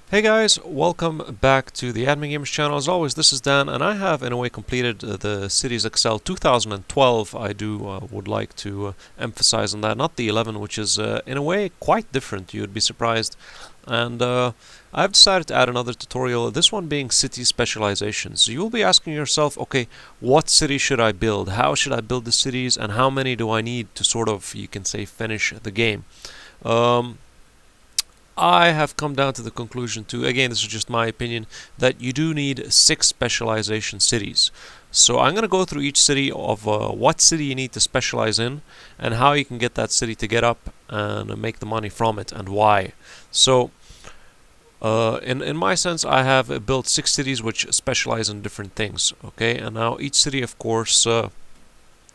Hey guys, welcome back to the AddMeGamers channel. As always, this is Dan, and I have in a way completed the Cities Excel 2012. I would like to emphasize on that, not the 11, which is in a way quite different. You would be surprised. And I've decided to add another tutorial, this one being city specializations. So you'll be asking yourself, okay, what city should I build? How should I build the cities? And how many do I need to sort of, you can say, finish the game? I have come down to the conclusion again, this is just my opinion, that you do need 6 specialization cities. So I'm going to go through each city of what city you need to specialize in and how you can get that city to get up and make the money from it and why. So in my sense, I have built 6 cities which specialize in different things. Okay, and now each city, of course,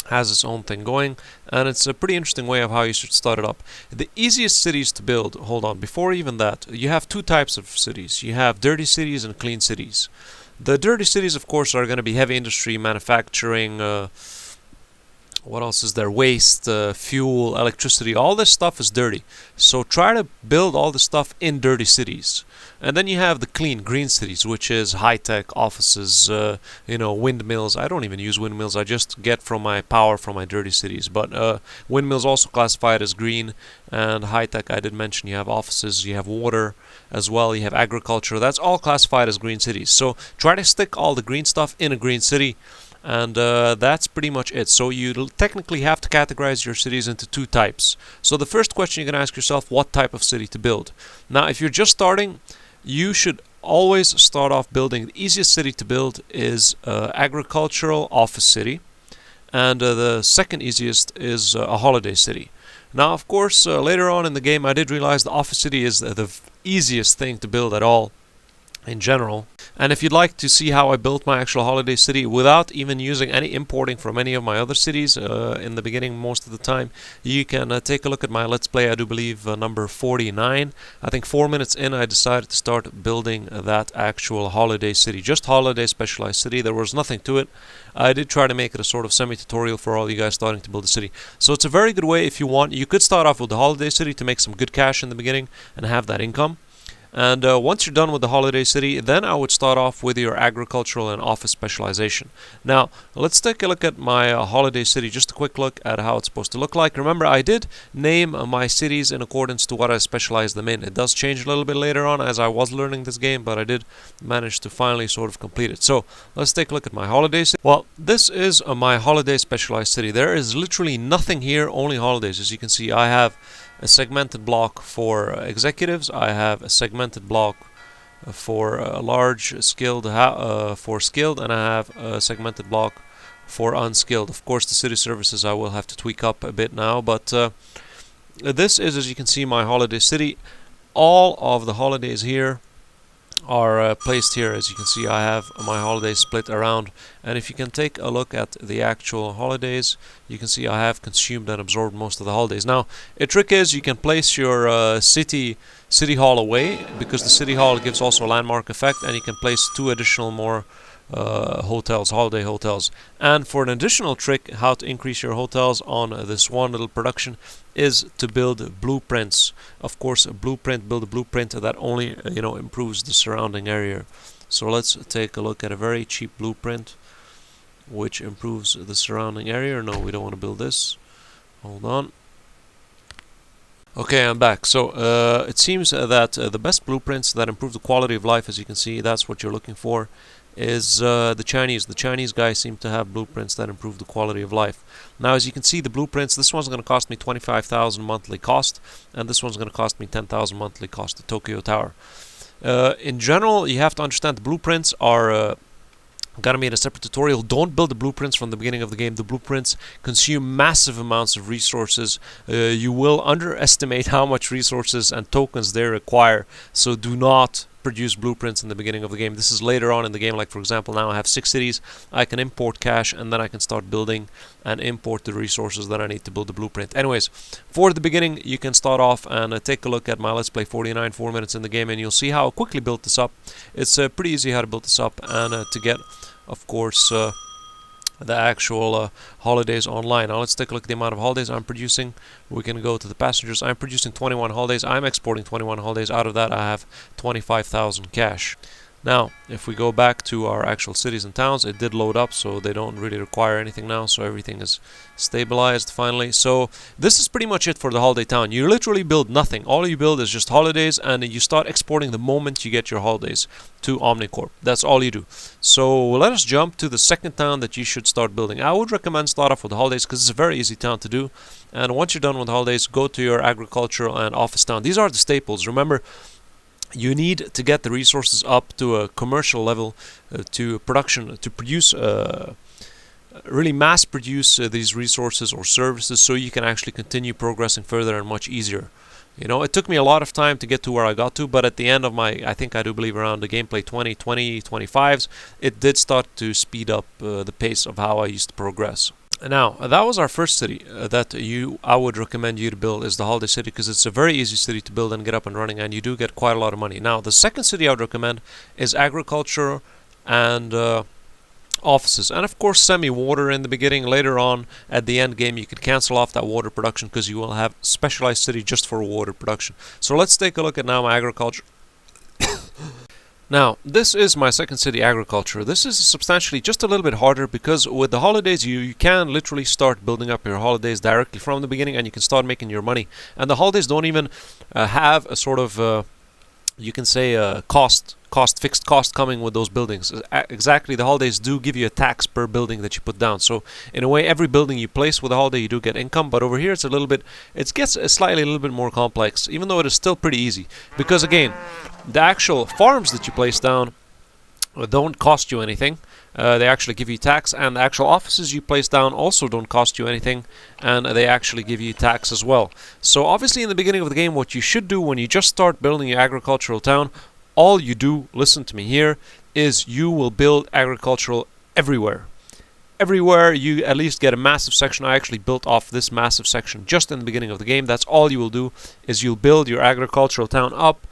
has its own thing going, and it's a pretty interesting way of how you should start it up. The easiest cities to build, hold on, before even that, you have 2 types of cities. You have dirty cities and clean cities. The dirty cities, of course, are going to be heavy industry, manufacturing, what else is there? Waste, fuel, electricity, all this stuff is dirty. So try to build all this stuff in dirty cities. And then you have the clean, green cities, which is high-tech offices, windmills. I don't even use windmills. I just get from my power from my dirty cities. But windmills also classified as green, and high-tech, I did mention, you have offices, you have water as well, you have agriculture. That's all classified as green cities. So try to stick all the green stuff in a green city. And that's pretty much it. So you technically have to categorize your cities into 2 types. So the first question you're going to ask yourself, what type of city to build? Now, if you're just starting, you should always start off building. The easiest city to build is agricultural office city. And the second easiest is a holiday city. Now, of course, later on in the game, I did realize the office city is the easiest thing to build at all in general. And if you'd like to see how I built my actual holiday city without even using any importing from any of my other cities in the beginning most of the time, you can take a look at my Let's Play, I do believe number 49. I think 4 minutes in I decided to start building that actual holiday city, just holiday specialized city. There was nothing to it. I did try to make it a sort of semi-tutorial for all you guys starting to build a city. So it's a very good way if you want. You could start off with the holiday city to make some good cash in the beginning and have that income. And once you're done with the holiday city, then I would start off with your agricultural and office specialization. Now, let's take a look at my holiday city, just a quick look at how it's supposed to look like. Remember, I did name my cities in accordance to what I specialized them in. It does change a little bit later on as I was learning this game, but I did manage to finally sort of complete it. So, let's take a look at my holiday city. Well, this is my holiday specialized city. There is literally nothing here, only holidays. As you can see, I have a segmented block for executives. I have a segmented block for large skilled for skilled, and I have a segmented block for unskilled. Of course, the city services I will have to tweak up a bit now, but this is, as you can see, my holiday city. All of the holidays here are placed here. As you can see, I have my holidays split around, and if you can take a look at the actual holidays, you can see I have consumed and absorbed most of the holidays. Now, a trick is you can place your city hall away, because the city hall gives also a landmark effect, and you can place 2 additional more hotels, holiday hotels. And for an additional trick, how to increase your hotels on this one little production is to build blueprints. Of course, build a blueprint that only improves the surrounding area. So let's take a look at a very cheap blueprint which improves the surrounding area. No, we don't want to build this. Hold on. Okay, I'm back. So it seems that the best blueprints that improve the quality of life, as you can see, that's what you're looking for, is the Chinese. The Chinese guys seem to have blueprints that improve the quality of life. Now, as you can see, the blueprints, this one's going to cost me 25,000 monthly cost, and this one's going to cost me 10,000 monthly cost, the Tokyo Tower. In general, you have to understand the blueprints are gonna be in a separate tutorial. Don't build the blueprints from the beginning of the game. The blueprints consume massive amounts of resources. You will underestimate how much resources and tokens they require, so do not produce blueprints in the beginning of the game. This is later on in the game. Like, for example, now I have 6 cities. I can import cash, and then I can start building and import the resources that I need to build the blueprint. Anyways, for the beginning, you can start off and take a look at my Let's Play 49, 4 minutes in the game, and you'll see how I quickly built this up. It's pretty easy how to build this up, and to get, of course, the actual holidays online. Now let's take a look at the amount of holidays I'm producing. We can go to the passengers. I'm producing 21 holidays. I'm exporting 21 holidays. Out of that, I have 25,000 cash. Now, if we go back to our actual cities and towns, it did load up, so they don't really require anything now, so everything is stabilized finally. So this is pretty much it for the holiday town. You literally build nothing. All you build is just holidays, and you start exporting the moment you get your holidays to Omnicorp. That's all you do. So let us jump to the second town that you should start building. I would recommend start off with the holidays because it's a very easy town to do. And once you're done with the holidays, go to your agricultural and office town. These are the staples. Remember, you need to get the resources up to a commercial level to produce really mass produce these resources or services, so you can actually continue progressing further and much easier. You know, it took me a lot of time to get to where I got to, but at the end of my, I think I do believe around the gameplay 25s, it did start to speed up the pace of how I used to progress. Now, that was our first city that I would recommend you to build, is the holiday city, because it's a very easy city to build and get up and running, and you do get quite a lot of money. Now, the second city I would recommend is agriculture and offices, and of course semi-water in the beginning. Later on at the end game you can cancel off that water production because you will have specialized city just for water production. So let's take a look at now my agriculture. Now, this is my second city, agriculture. This is substantially just a little bit harder because with the holidays you can literally start building up your holidays directly from the beginning, and you can start making your money. And the holidays don't even have a sort of you can say fixed cost coming with those buildings. Exactly, the holidays do give you a tax per building that you put down. So in a way, every building you place with a holiday, you do get income. But over here, it gets slightly a little bit more complex, even though it is still pretty easy. Because again, the actual farms that you place down don't cost you anything. They actually give you tax, and the actual offices you place down also don't cost you anything, and they actually give you tax as well. So obviously in the beginning of the game, what you should do when you just start building your agricultural town, all you do, listen to me here, is you will build agricultural everywhere. Everywhere you at least get a massive section. I actually built off this massive section just in the beginning of the game. That's all you will do, is you'll build your agricultural town up.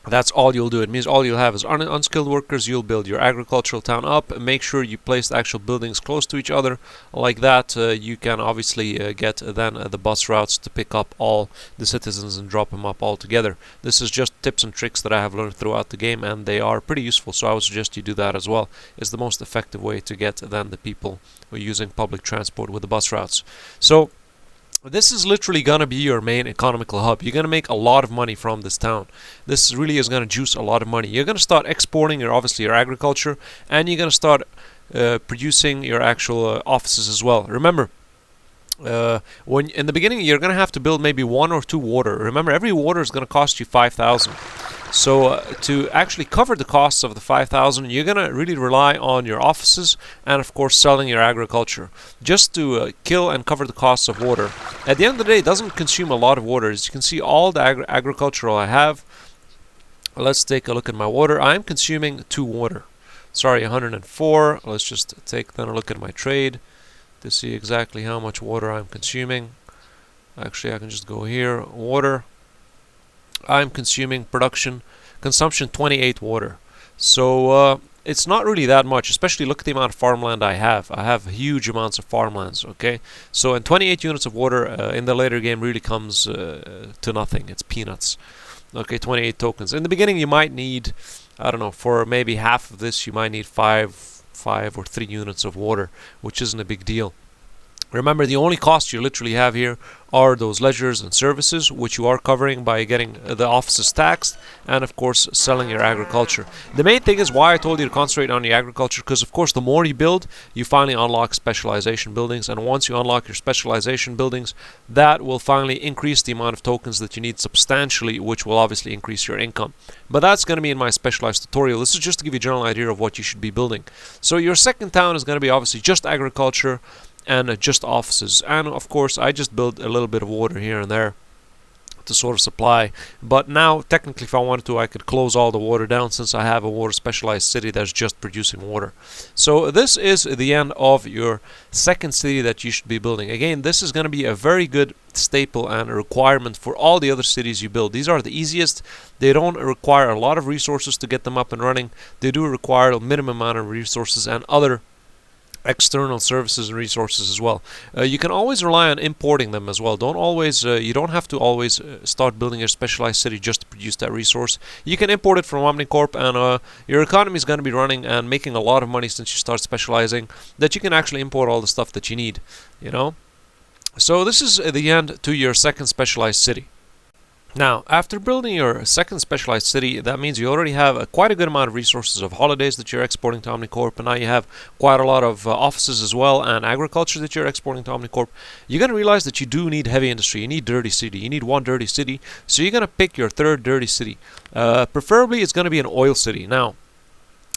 That's all you'll do. It means all you'll have is unskilled workers. You'll build your agricultural town up, and make sure you place the actual buildings close to each other. Like that, you can obviously get then the bus routes to pick up all the citizens and drop them up all together. This is just tips and tricks that I have learned throughout the game, and they are pretty useful. So I would suggest you do that as well. It's the most effective way to get then the people who are using public transport with the bus routes. So this is literally going to be your main economical hub. You're going to make a lot of money from this town. This really is going to juice a lot of money. You're going to start exporting obviously your agriculture, and you're going to start producing your actual offices as well. Remember, when in the beginning you're going to have to build maybe 1 or 2 water. Remember, every water is going to cost you 5,000. So to actually cover the costs of the 5,000, you're going to really rely on your offices and of course selling your agriculture just to kill and cover the costs of water. At the end of the day, it doesn't consume a lot of water. As you can see, all the agricultural I have. Let's take a look at my water. I'm consuming 2 water. Sorry, 104. Let's just take then a look at my trade to see exactly how much water I'm consuming. Actually, I can just go here, water. I'm consuming consumption 28 water. So it's not really that much, especially look at the amount of farmland I have. I have huge amounts of farmlands, okay? So and 28 units of water in the later game really comes to nothing. It's peanuts. Okay, 28 tokens. In the beginning you might need, I don't know, for maybe half of this you might need 5 or 3 units of water, which isn't a big deal. Remember, the only costs you literally have here are those leisures and services, which you are covering by getting the offices taxed and of course selling your agriculture. The main thing is why I told you to concentrate on your agriculture, because of course the more you build, you finally unlock specialization buildings, and once you unlock your specialization buildings, that will finally increase the amount of tokens that you need substantially, which will obviously increase your income. But that's going to be in my specialized tutorial. This is just to give you a general idea of what you should be building. So your second town is going to be obviously just agriculture and just offices, and of course I just built a little bit of water here and there to sort of supply. But now technically if I wanted to, I could close all the water down, since I have a water specialized city that's just producing water. So this is the end of your second city that you should be building. Again, this is going to be a very good staple and a requirement for all the other cities you build. These are the easiest. They don't require a lot of resources to get them up and running. They do require a minimum amount of resources and other external services and resources as well. You can always rely on importing them as well. You don't have to always start building your specialized city just to produce that resource. You can import it from OmniCorp, and your economy is going to be running and making a lot of money since you start specializing, that you can actually import all the stuff that you need, you know. So this is the end to your second specialized city. Now, after building your second specialized city, that means you already have quite a good amount of resources of holidays that you're exporting to OmniCorp, and now you have quite a lot of offices as well, and agriculture that you're exporting to OmniCorp. You're going to realize that you do need heavy industry, you need dirty city, you need one dirty city, so you're going to pick your third dirty city. Preferably it's going to be an oil city. Now,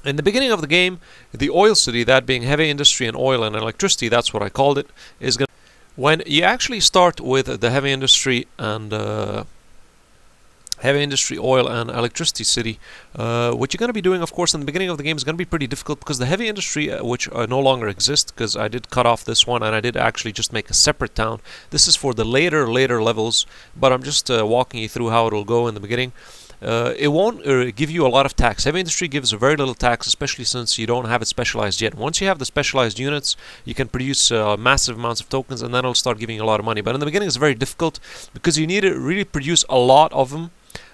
in the beginning of the game, the oil city, that being heavy industry and oil and electricity, that's what I called it, is going to... When you actually start with the heavy industry and heavy industry, oil and electricity city, what you're going to be doing, of course, in the beginning of the game is going to be pretty difficult, because the heavy industry, which no longer exists, because I did cut off this one and I did actually just make a separate town. This is for the later levels, but I'm just walking you through how it'll go in the beginning. It won't give you a lot of tax. Heavy industry gives very little tax, especially since you don't have it specialized yet. Once you have the specialized units, you can produce massive amounts of tokens, and then it'll start giving you a lot of money. But in the beginning, it's very difficult, because you need to really produce a lot of them,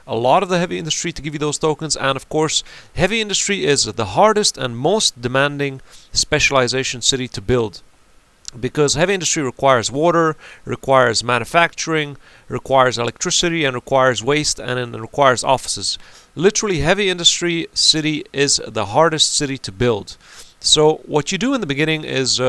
a lot of the heavy industry, to give you those tokens. And of course, heavy industry is the hardest and most demanding specialization city to build, because heavy industry requires water, requires manufacturing, requires electricity, and requires waste, and then requires offices. Literally, heavy industry city is the hardest city to build. So what you do in the beginning is,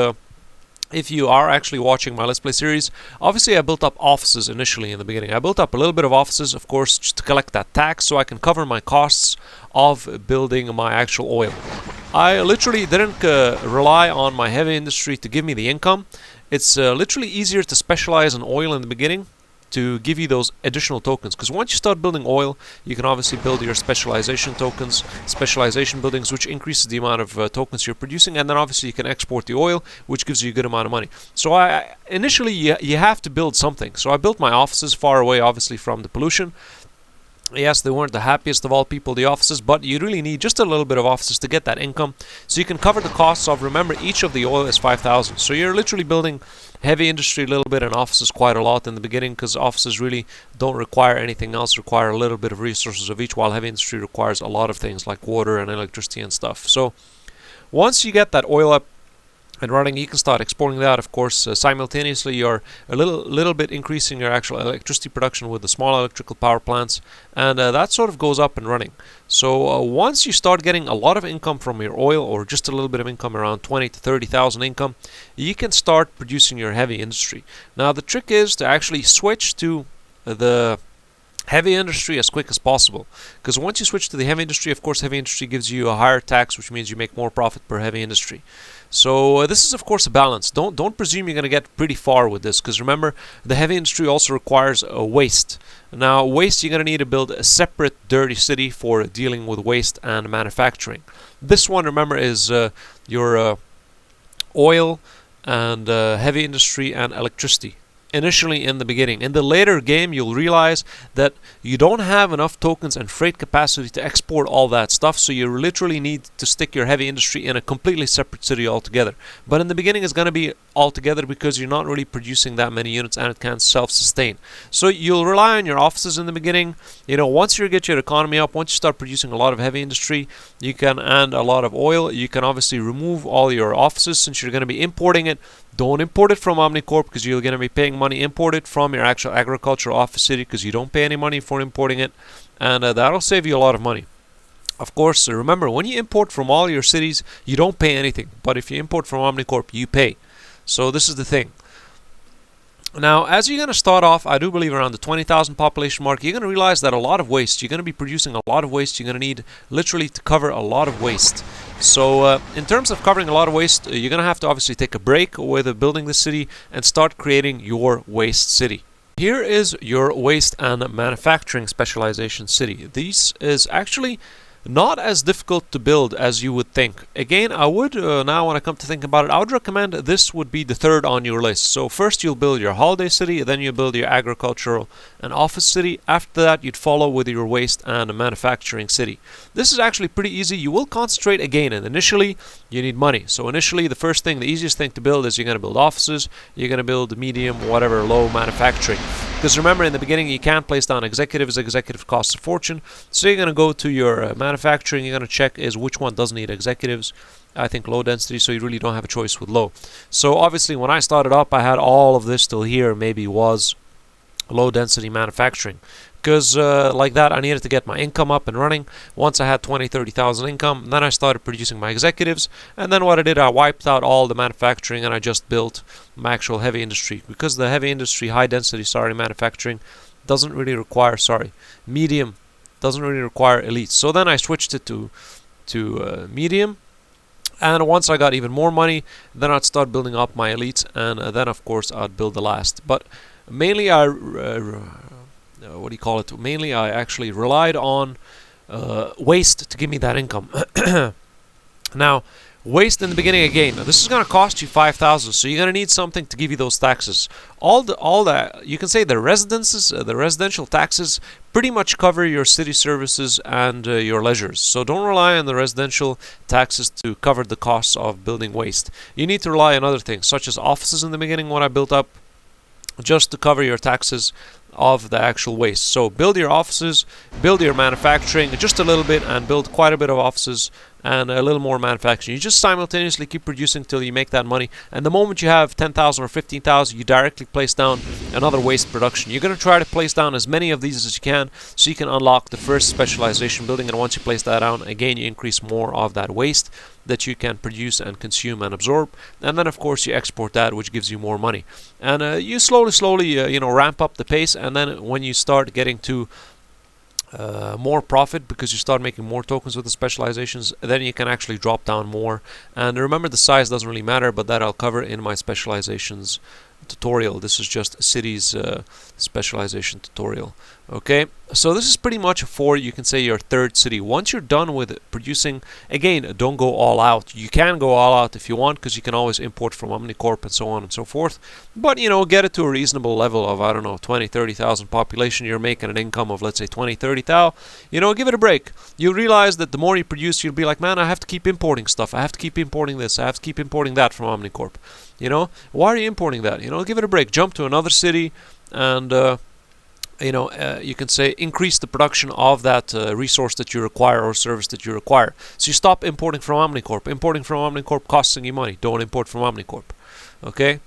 if you are actually watching my Let's Play series, obviously I built up offices initially in the beginning. I built up a little bit of offices, of course, just to collect that tax, so I can cover my costs of building my actual oil. I literally didn't rely on my heavy industry to give me the income. It's literally easier to specialize in oil in the beginning to give you those additional tokens, because once you start building oil, you can obviously build your specialization tokens, specialization buildings, which increases the amount of tokens you're producing, and then obviously you can export the oil, which gives you a good amount of money. So initially you have to build something. So I built my offices far away, obviously, from the pollution. Yes, they weren't the happiest of all people, the offices, but you really need just a little bit of offices to get that income, so you can cover the costs of, remember, each of the oil is 5,000. So you're literally building heavy industry a little bit and offices quite a lot in the beginning, because offices really don't require anything else, require a little bit of resources of each, while heavy industry requires a lot of things like water and electricity and stuff. So once you get that oil up and running, you can start exporting that. Of course, simultaneously you're a little bit increasing your actual electricity production with the small electrical power plants, and that sort of goes up and running. So once you start getting a lot of income from your oil, or just a little bit of income, around 20 to 30,000 income, you can start producing your heavy industry. Now the trick is to actually switch to the heavy industry as quick as possible, because once you switch to the heavy industry, of course, heavy industry gives you a higher tax, which means you make more profit per heavy industry. So this is, of course, a balance. Don't presume you're going to get pretty far with this, because remember, the heavy industry also requires waste. Now waste, you're going to need to build a separate dirty city for dealing with waste and manufacturing. This one, remember, is your oil and heavy industry and electricity. Initially in the beginning. In the later game, you'll realize that you don't have enough tokens and freight capacity to export all that stuff, so you literally need to stick your heavy industry in a completely separate city altogether. But in the beginning, it's going to be all together, because you're not really producing that many units and it can't self-sustain. So you'll rely on your offices in the beginning. You know, once you get your economy up, once you start producing a lot of heavy industry, you can, and a lot of oil, you can obviously remove all your offices, since you're going to be importing it. Don't import it from OmniCorp, because you're going to be paying money. Import it from your actual agricultural office city, because you don't pay any money for importing it, and that'll save you a lot of money. Of course, remember, when you import from all your cities, you don't pay anything, but if you import from OmniCorp, you pay. So this is the thing. Now, as you're going to start off, I do believe around the 20,000 population mark, you're going to realize that a lot of waste, you're going to be producing a lot of waste, you're going to need literally to cover a lot of waste. So in terms of covering a lot of waste, you're going to have to obviously take a break with building the city and start creating your waste city. Here is your waste and manufacturing specialization city. This is actually not as difficult to build as you would think. Again, I would, now when I come to think about it, I would recommend this would be the third on your list. So first you'll build your holiday city, then you'll build your agricultural and office city. After that, you'd follow with your waste and manufacturing city. This is actually pretty easy. You will concentrate again, and initially you need money. So initially, the first thing, the easiest thing to build is you're going to build offices, you're going to build medium, whatever, low manufacturing. Because remember, in the beginning, you can't place down executives. Executive costs a fortune. So you're going to go to your manufacturing. You're going to check is which one doesn't need executives. I think low density, so you really don't have a choice with low. So obviously, when I started up, I had all of this till here maybe was low density manufacturing. Because like that, I needed to get my income up and running. Once I had 20-30,000 income, then I started producing my executives. And then what I did, I wiped out all the manufacturing and I just built my actual heavy industry. Because the heavy industry, high density, manufacturing doesn't really require, medium doesn't really require elites. So then I switched it to medium. And once I got even more money, then I'd start building up my elites. And then, of course, I'd build the last. But mainly mainly I actually relied on waste to give me that income. Now, waste in the beginning again. Now, this is going to cost you 5,000, so you're going to need something to give you those taxes. All that you can say the residential taxes pretty much cover your city services and your leisures. So don't rely on the residential taxes to cover the costs of building waste. You need to rely on other things, such as offices in the beginning when I built up, just to cover your taxes of the actual waste. So build your offices, build your manufacturing just a little bit, and build quite a bit of offices and a little more manufacturing. You just simultaneously keep producing till you make that money, and the moment you have 10,000 or 15,000, you directly place down another waste production. You're going to try to place down as many of these as you can so you can unlock the first specialization building, and once you place that down, again, you increase more of that waste that you can produce and consume and absorb, and then of course you export that, which gives you more money. And you slowly ramp up the pace, and then when you start getting to more profit, because you start making more tokens with the specializations, then you can actually drop down more. And remember, the size doesn't really matter, but that I'll cover in my specializations tutorial. This is just cities specialization tutorial. Okay, so this is pretty much for, you can say, your third city. Once you're done with producing, again, don't go all out. You can go all out if you want, because you can always import from OmniCorp and so on and so forth. But get it to a reasonable level of, I don't know, 20-30,000 population. You're making an income of, let's say, 20-30 thou. Give it a break. You'll realize that the more you produce, you'll be like, man, I have to keep importing stuff. I have to keep importing this. I have to keep importing that from OmniCorp. Why are you importing that? Give it a break. Jump to another city, and you can say increase the production of that resource that you require or service that you require. So you stop importing from OmniCorp. Importing from OmniCorp costing you money. Don't import from OmniCorp. Okay?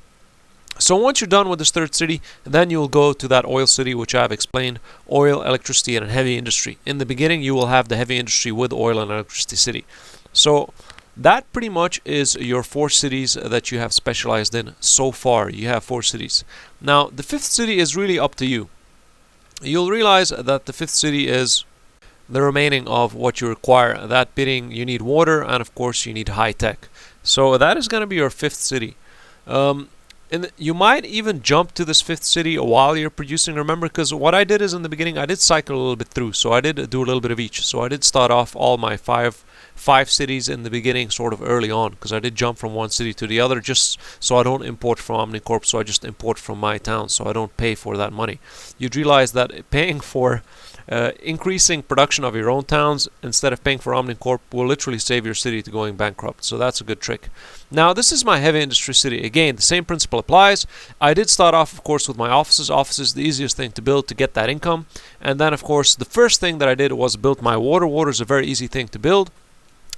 So once you're done with this third city, then you'll go to that oil city, which I've explained, oil, electricity, and heavy industry. In the beginning, you will have the heavy industry with oil and electricity city. So that pretty much is your 4 cities that you have specialized in so far. You have 4 cities. Now, the 5th city is really up to you. You'll realize that the 5th city is the remaining of what you require. That being, you need water, and of course you need high tech. So that is going to be your 5th city. And you might even jump to this 5th city while you're producing. Remember, because what I did is in the beginning, I did cycle a little bit through. So I did do a little bit of each. So I did start off all my five cities in the beginning, sort of early on, because I did jump from one city to the other, just so I don't import from OmniCorp. So I just import from my town, so I don't pay for that money. You'd realize that paying for increasing production of your own towns instead of paying for OmniCorp will literally save your city to going bankrupt. So that's a good trick. Now, this is my heavy industry city. Again, the same principle applies. I did start off, of course, with my offices. Offices is the easiest thing to build to get that income. And then, of course, the first thing that I did was build my water. Water is a very easy thing to build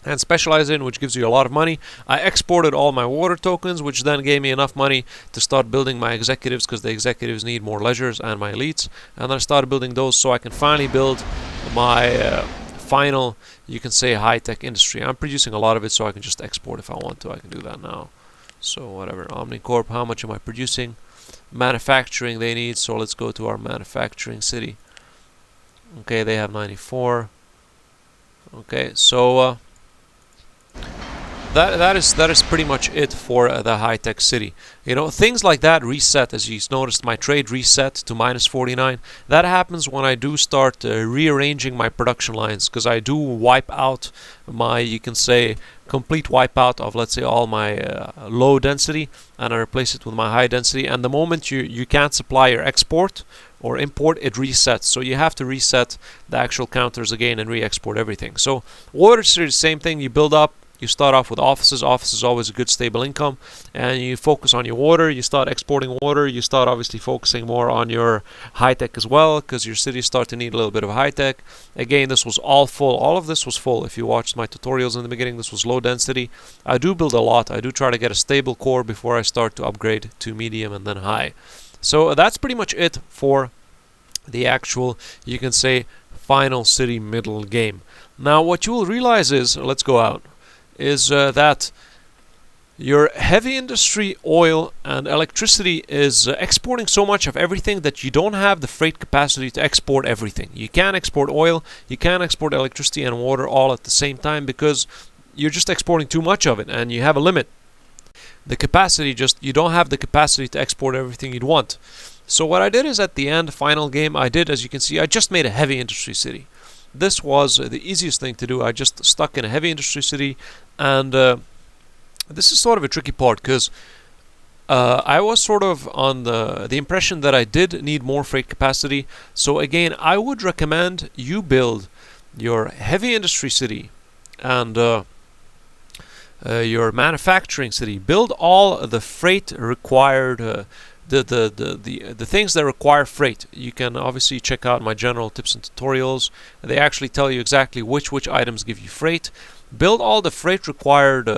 and specialize in, which gives you a lot of money. I exported all my water tokens, which then gave me enough money to start building my executives, because the executives need more leisures, and my elites. And then I started building those so I can finally build my final, you can say, high-tech industry. I'm producing a lot of it, so I can just export if I want to. I can do that now. So whatever, OmniCorp, how much am I producing? Manufacturing they need, so let's go to our manufacturing city. Okay, they have 94. Okay, so that is pretty much it for the high-tech city. You know, things like that reset. As you noticed, my trade reset to -49. That happens when I do start rearranging my production lines, because I do wipe out my, you can say, complete wipeout of, let's say, all my low density, and I replace it with my high density. And the moment you can't supply your export or import, it resets. So you have to reset the actual counters again and re-export everything. So water city, same thing. You build up. You start off with offices. Office is always a good stable income, and you focus on your water. You start exporting water. You start obviously focusing more on your high tech as well, because your cities start to need a little bit of high tech. Again, this was all full. All of this was full. If you watched my tutorials in the beginning, this was low density. I do build a lot. I do try to get a stable core before I start to upgrade to medium and then high. So that's pretty much it for the actual, you can say, final city middle game. Now what you will realize is, let's go out, is that your heavy industry, oil and electricity is exporting so much of everything that you don't have the freight capacity to export everything. You can't export oil, you can't export electricity and water all at the same time, because you're just exporting too much of it and you have a limit. The capacity, you don't have the capacity to export everything you'd want. So what I did is, at the end, final game, I did, as you can see, I just made a heavy industry city. This was the easiest thing to do. I just stuck in a heavy industry city, and this is sort of a tricky part, because I was sort of on the impression that I did need more freight capacity. So again, I would recommend you build your heavy industry city and your manufacturing city. Build all the freight required. The things that require freight. You can obviously check out my general tips and tutorials. They actually tell you exactly which items give you freight. Build all the freight required,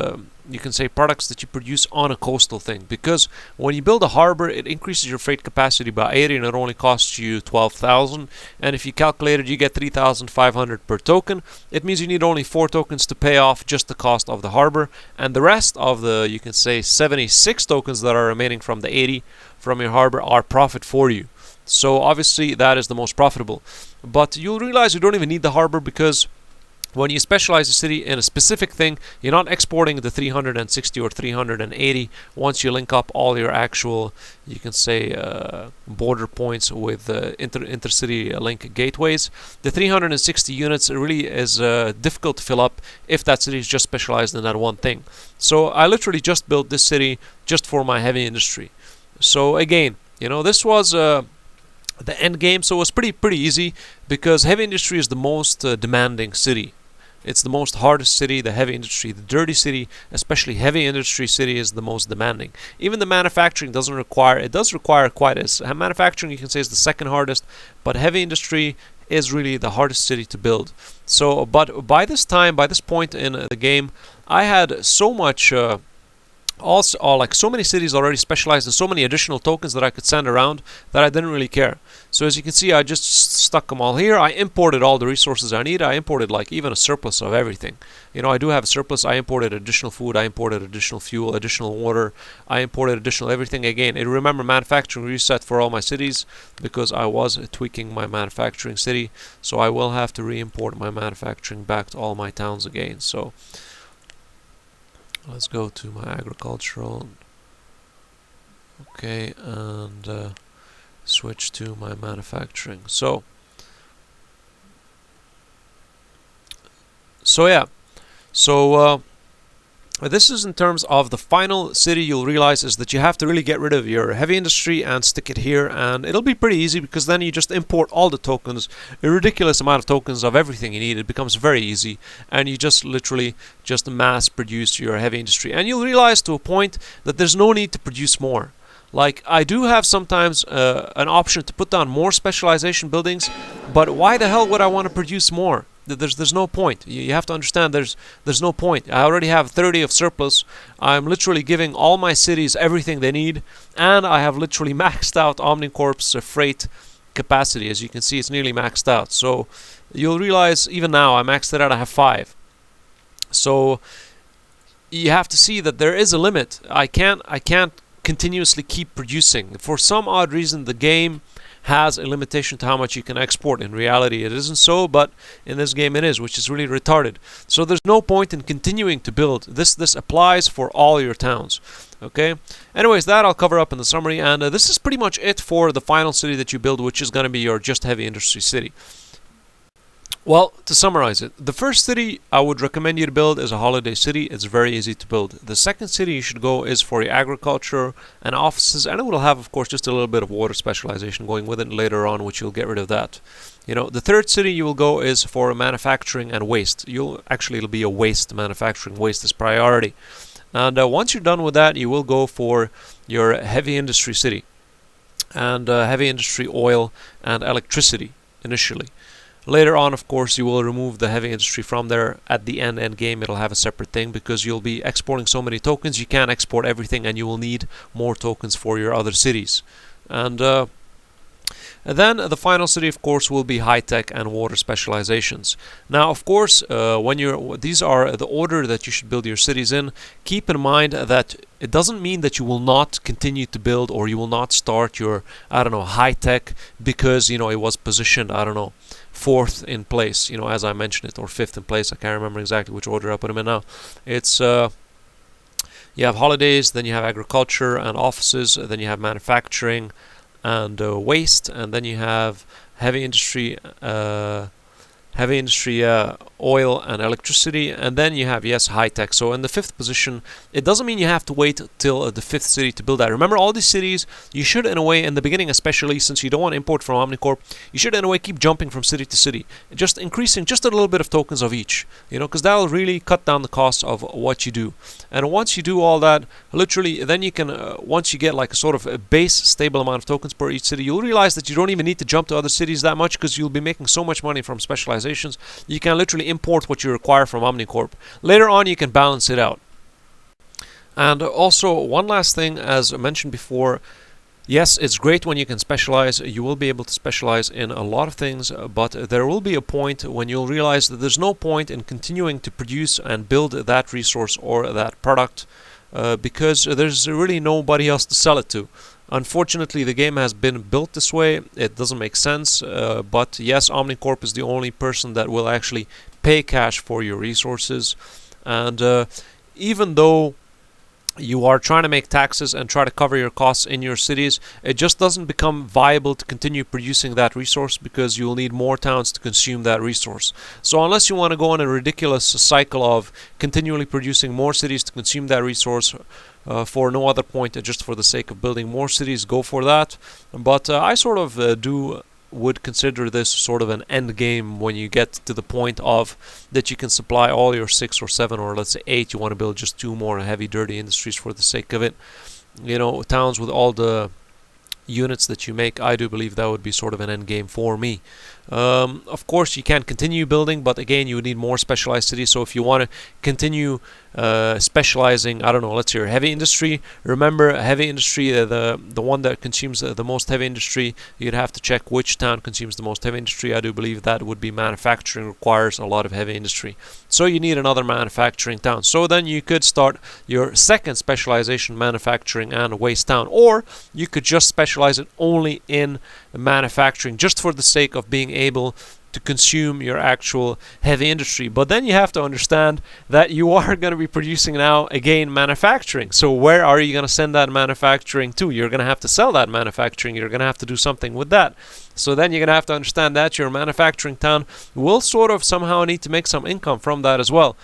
you can say, products that you produce on a coastal thing, because when you build a harbor, it increases your freight capacity by 80 and it only costs you 12,000. And if you calculate it, you get 3,500 per token. It means you need only 4 tokens to pay off just the cost of the harbor, and the rest of the, you can say, 76 tokens that are remaining from the 80 from your harbor are profit for you. So obviously that is the most profitable. But you'll realize you don't even need the harbor, because when you specialize a city in a specific thing, you're not exporting the 360 or 380 once you link up all your actual, you can say, border points with intercity link gateways. The 360 units really is difficult to fill up if that city is just specialized in that one thing. So I literally just built this city just for my heavy industry. So again, you know, this was the end game, so it was pretty easy, because heavy industry is the most demanding city. It's the most hardest city, the heavy industry. The dirty city, especially heavy industry city, is the most demanding. Even the manufacturing doesn't require, it does require quite as, manufacturing you can say is the second hardest, but heavy industry is really the hardest city to build. So, but by this point in the game, I had so much like so many cities already specialized, and so many additional tokens that I could send around, that I didn't really care. So as you can see, I just stuck them all here. I imported all the resources I need. I imported like even a surplus of everything. You know, I do have a surplus. I imported additional food, I imported additional fuel, additional water, I imported additional everything. Again, remember, manufacturing reset for all my cities, because I was tweaking my manufacturing city, so I will have to re-import my manufacturing back to all my towns again. So let's go to my agricultural, okay, and switch to my manufacturing. So yeah, so this is in terms of the final city. You'll realize is that you have to really get rid of your heavy industry and stick it here, and it'll be pretty easy, because then you just import all the tokens, a ridiculous amount of tokens of everything you need. It becomes very easy, and you just literally just mass produce your heavy industry, and you'll realize to a point that there's no need to produce more. Like, I do have sometimes an option to put down more specialization buildings, but why the hell would I want to produce more? There's no point. You have to understand there's no point. I already have 30 of surplus. I'm literally giving all my cities everything they need, and I have literally maxed out OmniCorp's freight capacity. As you can see, it's nearly maxed out. So you'll realize even now I maxed it out. I have 5. So you have to see that there is a limit. I can't continuously keep producing. For some odd reason, the game has a limitation to how much you can export. In reality, it isn't so, but in this game it is, which is really retarded. So there's no point in continuing to build. This applies for all your towns. Okay. Anyways, that I'll cover up in the summary, and this is pretty much it for the final city that you build, which is going to be your just heavy industry city. Well, to summarize it, the first city I would recommend you to build is a holiday city. It's very easy to build. The second city you should go is for your agriculture and offices, and it will have, of course, just a little bit of water specialization going with it later on, which you'll get rid of that. The third city you will go is for manufacturing and waste. It'll be a waste manufacturing. Waste is priority. And once you're done with that, you will go for your heavy industry city, and heavy industry oil and electricity initially. Later on, of course, you will remove the heavy industry from there. At the end game, it'll have a separate thing because you'll be exporting so many tokens. You can't export everything, and you will need more tokens for your other cities. And then the final city, of course, will be high-tech and water specializations. Now, of course, these are the order that you should build your cities in. Keep in mind that it doesn't mean that you will not continue to build, or you will not start your, high-tech because, it was positioned, fourth in place, as I mentioned it, or fifth in place. I can't remember exactly which order I put them in now. It's you have holidays, then you have agriculture and offices, then you have manufacturing and waste, and then you have heavy industry, oil and electricity, and then you have, yes, high tech. So in the fifth position, it doesn't mean you have to wait till the fifth city to build that. Remember, all these cities, you should, in a way, in the beginning especially, since you don't want to import from OmniCorp, you should, in a way, keep jumping from city to city, just increasing just a little bit of tokens of each, because that'll really cut down the cost of what you do. And once you do all that, literally, then you can, once you get like a sort of a base stable amount of tokens per each city, you'll realize that you don't even need to jump to other cities that much, because you'll be making so much money from specializations. You can literally import what you require from OmniCorp. Later on, you can balance it out. And also, one last thing, as mentioned before, yes, it's great when you can specialize. You will be able to specialize in a lot of things, but there will be a point when you'll realize that there's no point in continuing to produce and build that resource or that product because there's really nobody else to sell it to. Unfortunately, the game has been built this way. It doesn't make sense, but yes, OmniCorp is the only person that will actually pay cash for your resources. And even though you are trying to make taxes and try to cover your costs in your cities, it just doesn't become viable to continue producing that resource because you will need more towns to consume that resource. So unless you want to go on a ridiculous cycle of continually producing more cities to consume that resource for no other point, just for the sake of building more cities, go for that. But I sort of would consider this sort of an end game when you get to the point of that you can supply all your 6 or 7 or let's say 8. You want to build just 2 more heavy dirty industries for the sake of it. Towns with all the units that you make, I do believe that would be sort of an end game for me. Of course, you can continue building, but again, you would need more specialized cities. So if you want to continue specializing, I don't know, let's say your heavy industry. Remember, heavy industry, the one that consumes the most heavy industry, you'd have to check which town consumes the most heavy industry. I do believe that would be manufacturing, requires a lot of heavy industry. So you need another manufacturing town. So then you could start your second specialization, manufacturing and waste town, or you could just specialize it only in manufacturing, just for the sake of being able to consume your actual heavy industry. But then you have to understand that you are going to be producing now again manufacturing. So where are you going to send that manufacturing to? You're going to have to sell that manufacturing. You're going to have to do something with that. So then you're going to have to understand that your manufacturing town will sort of somehow need to make some income from that as well.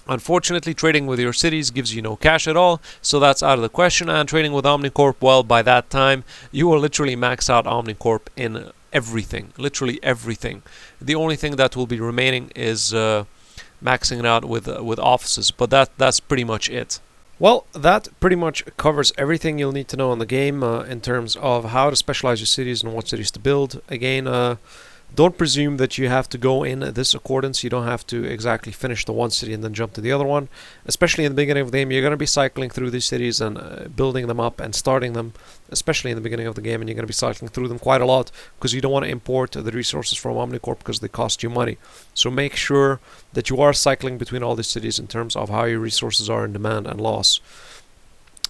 Unfortunately, trading with your cities gives you no cash at all, so that's out of the question. And trading with OmniCorp, well, by that time, you will literally max out OmniCorp in everything, literally everything. The only thing that will be remaining is maxing it out with offices, but that's pretty much it. Well, that pretty much covers everything you'll need to know in the game in terms of how to specialize your cities and what cities to build. Again, don't presume that you have to go in this accordance. You don't have to exactly finish the one city and then jump to the other one. Especially in the beginning of the game, you're going to be cycling through these cities and building them up and starting them, especially in the beginning of the game, and you're going to be cycling through them quite a lot because you don't want to import the resources from OmniCorp because they cost you money. So make sure that you are cycling between all these cities in terms of how your resources are in demand and loss.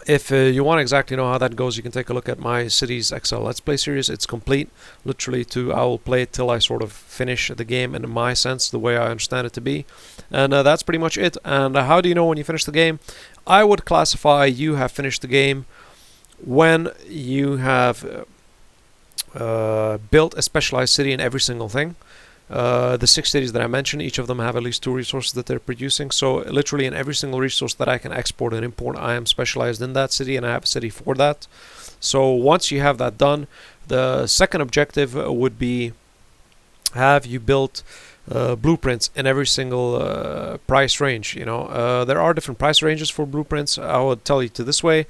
If you want to exactly know how that goes, you can take a look at my Cities Excel Let's Play series. It's complete, literally I will play it till I sort of finish the game in my sense, the way I understand it to be. And that's pretty much it. And how do you know when you finish the game? I would classify you have finished the game when you have built a specialized city in every single thing. The 6 cities that I mentioned, each of them have at least 2 resources that they're producing. So literally in every single resource that I can export and import, I am specialized in that city and I have a city for that. So once you have that done, the second objective would be, have you built blueprints in every single price range. You know, there are different price ranges for blueprints. I would tell you to this way: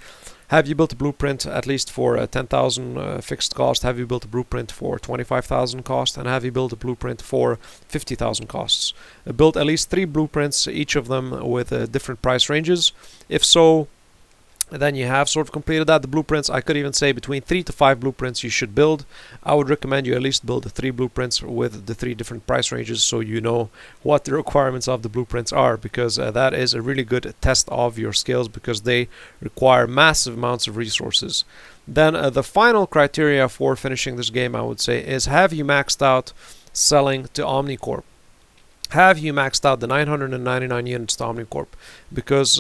have you built a blueprint at least for 10,000 fixed cost? Have you built a blueprint for 25,000 cost? And have you built a blueprint for 50,000 costs? Built at least 3 blueprints, each of them with different price ranges. If so, then you have sort of completed that. The blueprints, I could even say between 3 to 5 blueprints you should build. I would recommend you at least build the 3 blueprints with the 3 different price ranges, so you know what the requirements of the blueprints are, because that is a really good test of your skills, because they require massive amounts of resources. Then the final criteria for finishing this game, I would say, is have you maxed out selling to OmniCorp? Have you maxed out the 999 units to OmniCorp? Because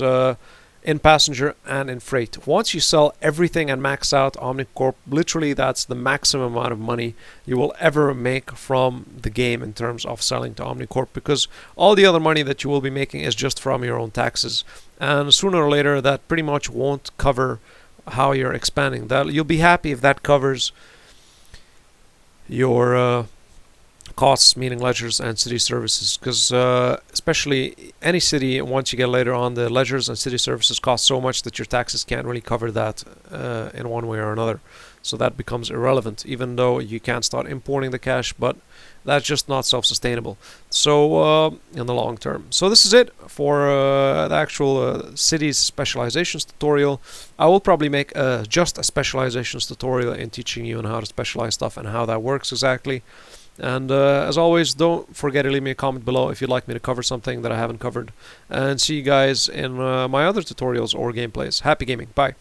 in passenger and in freight, once you sell everything and max out OmniCorp, literally that's the maximum amount of money you will ever make from the game in terms of selling to OmniCorp, because all the other money that you will be making is just from your own taxes, and sooner or later that pretty much won't cover how you're expanding. That you'll be happy if that covers your costs, meaning ledgers and city services, because especially any city, once you get later on, the ledgers and city services cost so much that your taxes can't really cover that in one way or another. So that becomes irrelevant, even though you can start importing the cash, but that's just not self-sustainable. So in the long term. So this is it for the actual cities specializations tutorial. I will probably make just a specializations tutorial in teaching you on how to specialize stuff and how that works exactly. And as always, don't forget to leave me a comment below if you'd like me to cover something that I haven't covered. And see you guys in my other tutorials or gameplays. Happy gaming. Bye.